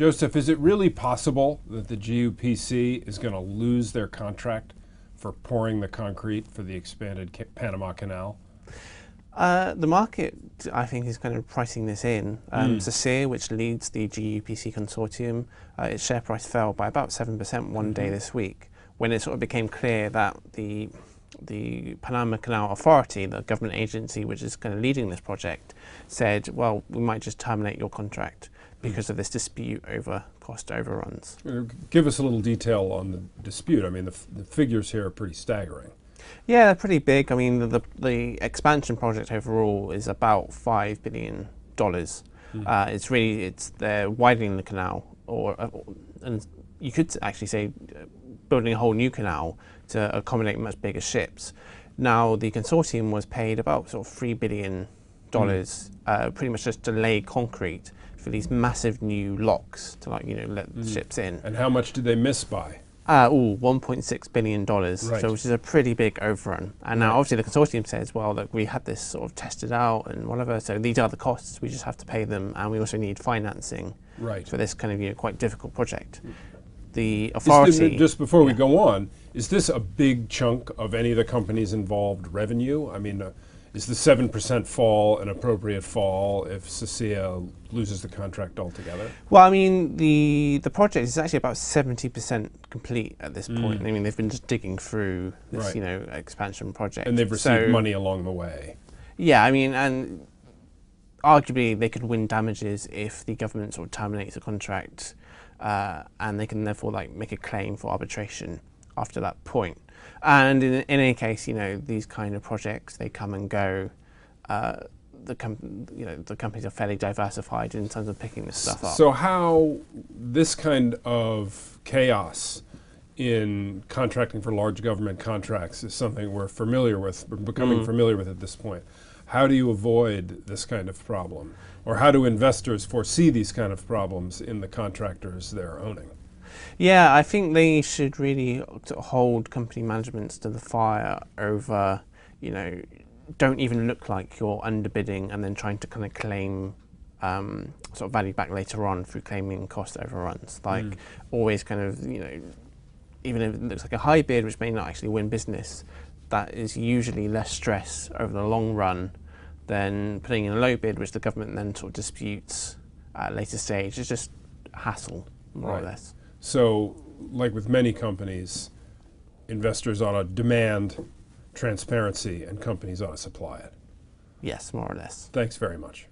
Joseph, is it really possible that the GUPC is going to lose their contract for pouring the concrete for the expanded Panama Canal? The market, I think, is kind of pricing this in. Cotterill, which leads the GUPC consortium, its share price fell by about 7% one day this week, when it sort of became clear that the Panama Canal Authority, the government agency which is kind of leading this project, said, well, we might just terminate your contract because of this dispute over cost overruns. Give us a little detail on the dispute. I mean, the figures here are pretty staggering. Yeah, they're pretty big. I mean, the expansion project overall is about $5 billion. They're widening the canal, and you could actually say building a whole new canal to accommodate much bigger ships. Now, the consortium was paid about sort of $3 billion, pretty much just to lay concrete for these massive new locks to let the ships in. And how much did they miss by? $1.6 billion, right. So which is a pretty big overrun. And now obviously the consortium says, well, look, we had this sort of tested out and whatever, so these are the costs, we just have to pay them, and we also need financing for this kind of quite difficult project. The authority... Just before we go on, is this a big chunk of any of the companies involved revenue? I mean, is the 7% fall an appropriate fall if Cotterill loses the contract altogether? Well, I mean, the project is actually about 70% complete at this point. I mean, they've been just digging through this, expansion project. And they've received money along the way. Yeah, I mean, and arguably they could win damages if the government sort of terminates the contract, and they can therefore make a claim for arbitration after that point. And in any case, these kind of projects, they come and go. The companies are fairly diversified in terms of picking this stuff up. So how this kind of chaos in contracting for large government contracts is something we're familiar with, we're becoming familiar with at this point. How do you avoid this kind of problem? Or how do investors foresee these kind of problems in the contractors they're owning? Yeah, I think they should really hold company managements to the fire over, don't even look like you're underbidding and then trying to kind of claim sort of value back later on through claiming cost overruns. Always kind of, even if it looks like a high bid, which may not actually win business, that is usually less stress over the long run than putting in a low bid, which the government then sort of disputes at a later stage. It's just hassle, more or less. So, like with many companies, investors ought to demand transparency and companies ought to supply it. Yes, more or less. Thanks very much.